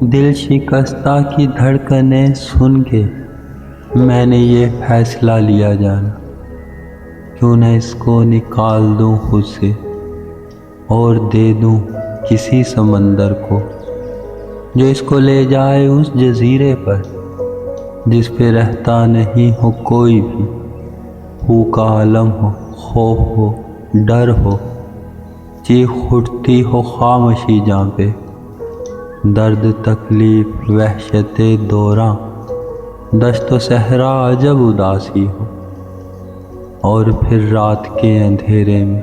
دل شکستہ کی دھڑکنیں سن کے میں نے یہ فیصلہ لیا جانا، کیوں نہ اس کو نکال دوں خود سے اور دے دوں کسی سمندر کو، جو اس کو لے جائے اس جزیرے پر جس پہ رہتا نہیں ہو کوئی بھی، پھوکا عالم ہو، خوف ہو، ڈر ہو، چیخ اٹھتی ہو خاموشی جہاں پہ، درد تکلیف وحشت دوراں، دشت و صحرا عجب اداسی ہو، اور پھر رات کے اندھیرے میں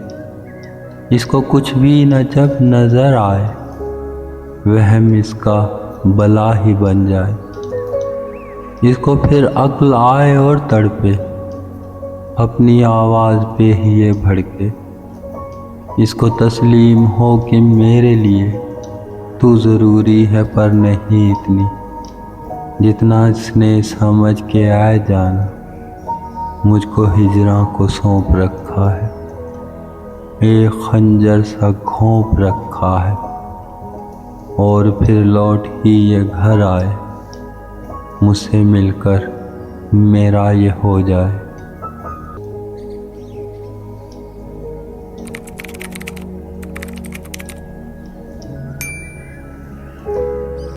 اس کو کچھ بھی نہ جب نظر آئے، وہم اس کا بلا ہی بن جائے، اس کو پھر عقل آئے اور تڑپے، اپنی آواز پہ ہی یہ بھڑکے، اس کو تسلیم ہو کہ میرے لیے تو ضروری ہے پر نہیں اتنی جتنا اس نے سمجھ کے آئے جانا مجھ کو ہجراں کو سونپ رکھا ہے، ایک خنجر سا گھونپ رکھا ہے، اور پھر لوٹ ہی یہ گھر آئے، مجھ سے مل کر میرا یہ ہو جائے۔